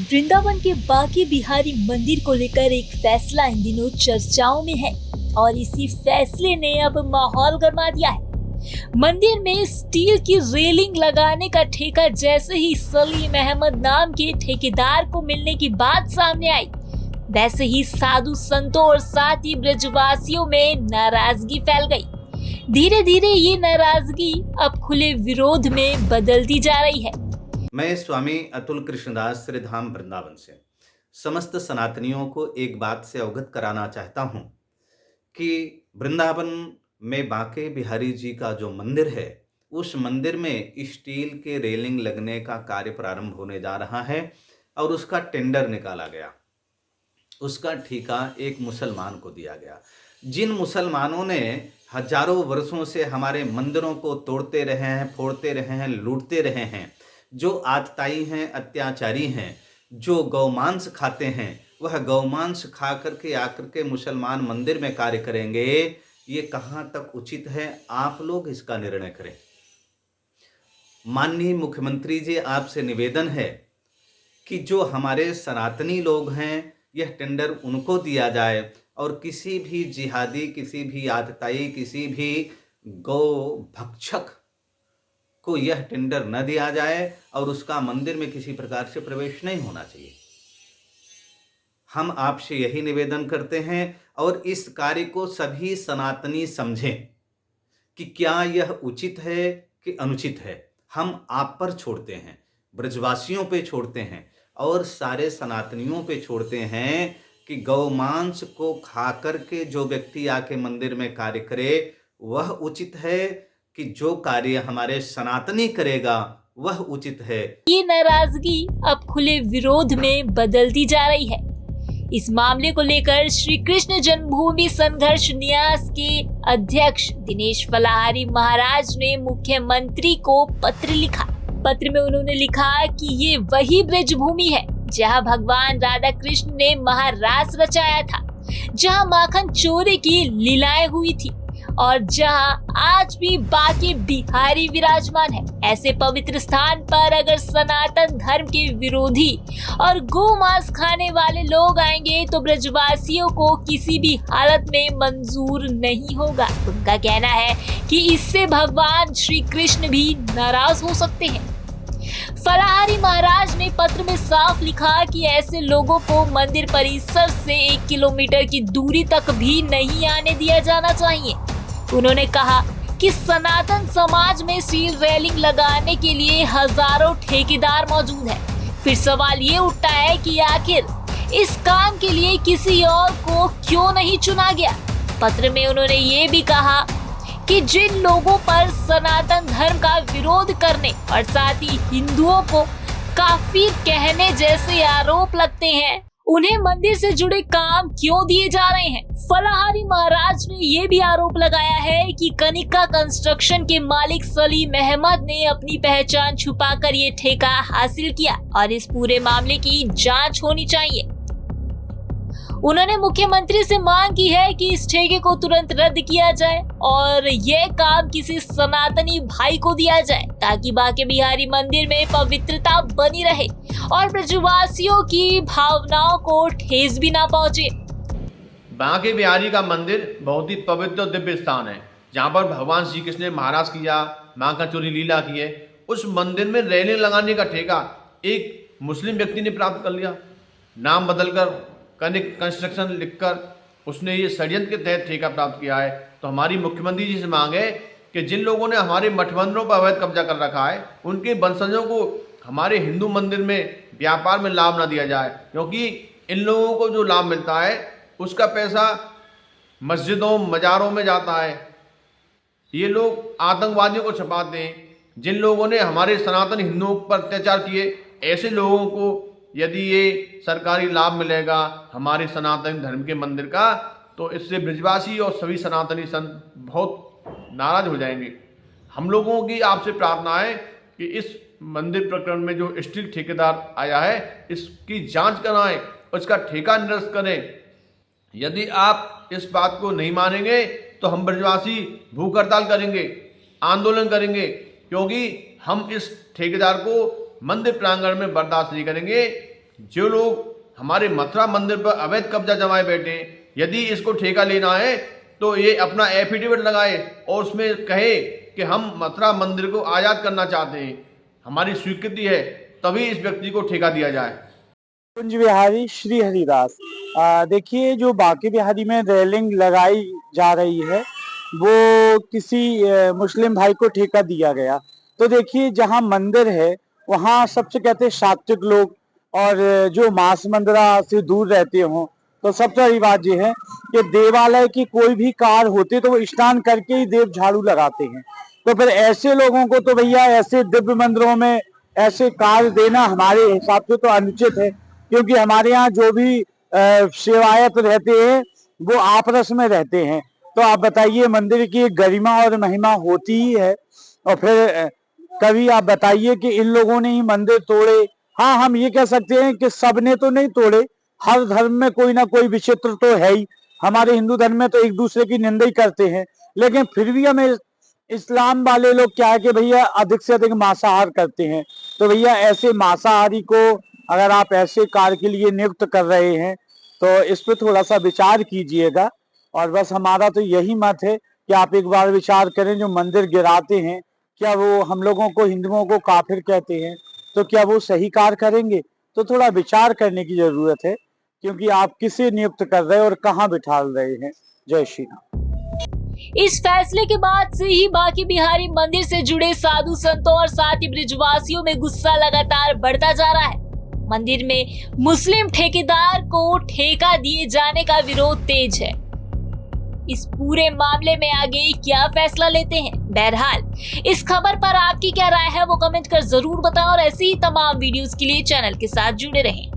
वृंदावन के बांके बिहारी मंदिर को लेकर एक फैसला इन दिनों चर्चाओं में है और इसी फैसले ने अब माहौल गर्मा दिया है। मंदिर में स्टील की रेलिंग लगाने का ठेका जैसे ही सलीम अहमद नाम के ठेकेदार को मिलने की बात सामने आई, वैसे ही साधु संतों और साथ ही ब्रजवासियों में नाराजगी फैल गई। धीरे धीरे ये नाराजगी अब खुले विरोध में बदलती जा रही है। मैं स्वामी अतुल कृष्णदास श्रीधाम वृंदावन से समस्त सनातनियों को एक बात से अवगत कराना चाहता हूँ कि वृंदावन में बांके बिहारी जी का जो मंदिर है, उस मंदिर में स्टील के रेलिंग लगने का कार्य प्रारंभ होने जा रहा है और उसका टेंडर निकाला गया। उसका ठेका एक मुसलमान को दिया गया। जिन मुसलमानों ने हजारों वर्षों से हमारे मंदिरों को तोड़ते रहे हैं, फोड़ते रहे हैं, लूटते रहे हैं, जो आतताई हैं, अत्याचारी हैं, जो गौमांस खाते हैं, वह गौमांस खा करके आकर के मुसलमान मंदिर में कार्य करेंगे, ये कहाँ तक उचित है? आप लोग इसका निर्णय करें। माननीय मुख्यमंत्री जी, आपसे निवेदन है कि जो हमारे सनातनी लोग हैं, यह टेंडर उनको दिया जाए और किसी भी जिहादी, किसी भी आतताई, किसी भी गौ भक्षक को यह टेंडर न दिया जाए और उसका मंदिर में किसी प्रकार से प्रवेश नहीं होना चाहिए। हम आपसे यही निवेदन करते हैं और इस कार्य को सभी सनातनी समझें कि क्या यह उचित है कि अनुचित है। हम आप पर छोड़ते हैं, ब्रजवासियों पे छोड़ते हैं और सारे सनातनियों पे छोड़ते हैं कि गौमांस को खाकर के जो व्यक्ति आके मंदिर में कार्य करे, वह उचित है कि जो कार्य हमारे सनातनी करेगा वह उचित है। ये नाराजगी अब खुले विरोध में बदलती जा रही है। इस मामले को लेकर श्री कृष्ण जन्मभूमि संघर्ष न्यास के अध्यक्ष दिनेश फलाहारी महाराज ने मुख्यमंत्री को पत्र लिखा। पत्र में उन्होंने लिखा कि ये वही ब्रजभूमि है जहां भगवान राधा कृष्ण ने महारास रचाया था, जहां माखन चोरी की लीलाएं हुई थी और जहां आज भी बांके बिहारी विराजमान है। ऐसे पवित्र स्थान पर अगर सनातन धर्म के विरोधी और गोमांस खाने वाले लोग आएंगे तो ब्रजवासियों को किसी भी हालत में मंजूर नहीं होगा। उनका कहना है कि इससे भगवान श्री कृष्ण भी नाराज हो सकते हैं। फलाहारी महाराज ने पत्र में साफ लिखा कि ऐसे लोगों को मंदिर परिसर से 1 किलोमीटर की दूरी तक भी नहीं आने दिया जाना चाहिए। उन्होंने कहा कि सनातन समाज में स्टील रेलिंग लगाने के लिए हजारों ठेकेदार मौजूद हैं। फिर सवाल ये उठता है कि आखिर इस काम के लिए किसी और को क्यों नहीं चुना गया। पत्र में उन्होंने ये भी कहा कि जिन लोगों पर सनातन धर्म का विरोध करने और साथ ही हिंदुओं को काफिर कहने जैसे आरोप लगते हैं, उन्हें मंदिर से जुड़े काम क्यों दिए जा रहे हैं। फलाहारी महाराज ने ये भी आरोप लगाया है कि कनिका कंस्ट्रक्शन के मालिक सलीम अहमद ने अपनी पहचान छुपाकर ये ठेका हासिल किया और इस पूरे मामले की जांच होनी चाहिए। उन्होंने मुख्यमंत्री से मांग की है कि इस ठेके को तुरंत रद्द किया जाए और यह काम किसी सनातनी भाई को दिया जाए ताकि बांके बिहारी मंदिर में पवित्रता बनी रहे और ब्रजवासियों की भावनाओं को ठेस भी ना पहुंचे। बांके बिहारी का मंदिर बहुत ही पवित्र दिव्य स्थान है, जहाँ पर भगवान श्री कृष्ण ने महाराज किया, माखन चोरी लीला की है। उस मंदिर में रेलिंग लगाने का ठेका एक मुस्लिम व्यक्ति ने प्राप्त कर लिया। नाम बदलकर कनिक कंस्ट्रक्शन लिखकर उसने ये षड्यंत्र के तहत ठेका प्राप्त किया है। तो हमारी मुख्यमंत्री जी से मांग है कि जिन लोगों ने हमारे मठ मंदिरों पर अवैध कब्जा कर रखा है, उनके वंशजों को हमारे हिंदू मंदिर में व्यापार में लाभ ना दिया जाए, क्योंकि इन लोगों को जो लाभ मिलता है उसका पैसा मस्जिदों मज़ारों में जाता है। ये लोग आतंकवादियों को छुपाते हैं। जिन लोगों ने हमारे सनातन हिंदुओं पर अत्याचार किए, ऐसे लोगों को यदि ये सरकारी लाभ मिलेगा हमारे सनातन धर्म के मंदिर का, तो इससे ब्रजवासी और सभी सनातनी संत बहुत नाराज हो जाएंगे। हम लोगों की आपसे प्रार्थना है कि इस मंदिर प्रकरण में जो स्टील ठेकेदार आया है, इसकी जांच कराएं और इसका ठेका निरस्त करें। यदि आप इस बात को नहीं मानेंगे तो हम ब्रजवासी भूख हड़ताल करेंगे, आंदोलन करेंगे, क्योंकि हम इस ठेकेदार को मंदिर प्रांगण में बर्दाश्त नहीं करेंगे। जो लोग हमारे मथुरा मंदिर पर अवैध कब्जा जमाए बैठे हैं, यदि इसको ठेका लेना है तो ये अपना एफिडेविट लगाए और उसमें कहे कि हम मथुरा मंदिर को आज़ाद करना चाहते हैं, हमारी स्वीकृति है, तभी इस व्यक्ति को ठेका दिया जाए। कुंज बिहारी श्री हरिदास। देखिए, जो बांके बिहारी में रेलिंग लगाई जा रही है वो किसी मुस्लिम भाई को ठेका दिया गया। तो देखिए, जहां मंदिर है वहां सबसे कहते हैं सात्विक लोग और जो मांस मंदिरा से दूर रहते हों, तो सबसे बड़ी बात ये है कि देवालय की कोई भी कार होती तो वो स्नान करके ही देव झाड़ू लगाते हैं। तो फिर ऐसे लोगों को तो भैया ऐसे दिव्य मंदिरों में ऐसे कार्य देना हमारे हिसाब से तो अनुचित है, क्योंकि हमारे यहाँ जो भी सेवायत रहते हैं वो आपस में रहते हैं। तो आप बताइए, मंदिर की गरिमा और महिमा होती ही है, और फिर कभी आप बताइए कि इन लोगों ने ही मंदिर तोड़े। हाँ, हम ये कह सकते हैं कि सबने तो नहीं तोड़े, हर धर्म में कोई ना कोई विचित्र तो है ही। हमारे हिंदू धर्म में तो एक दूसरे की निंदा ही करते हैं, लेकिन फिर भी हमें इस्लाम वाले लोग क्या है कि भैया अधिक से अधिक मांसाहार करते हैं। तो भैया ऐसे मांसाहारी को अगर आप ऐसे कार्य के लिए नियुक्त कर रहे हैं तो इस पर थोड़ा सा विचार कीजिएगा। और बस हमारा तो यही मत है कि आप एक बार विचार करें, जो मंदिर गिराते हैं क्या वो हम लोगों को, हिंदुओं को काफिर कहते हैं, तो क्या वो सही कार्य करेंगे? तो थोड़ा विचार करने की जरूरत है, क्योंकि आप किसे नियुक्त कर रहे हैं और कहाँ बिठा रहे हैं। जय श्री राम। इस फैसले के बाद से ही बांके बिहारी मंदिर से जुड़े साधु संतों और साथ ही ब्रिजवासियों में गुस्सा लगातार बढ़ता जा रहा है। मंदिर में मुस्लिम ठेकेदार को ठेका दिए जाने का विरोध तेज है। इस पूरे मामले में आगे क्या फैसला लेते हैं? बहरहाल इस खबर पर आपकी क्या राय है वो कमेंट कर जरूर बताएं और ऐसी ही तमाम वीडियोस के लिए चैनल के साथ जुड़े रहें।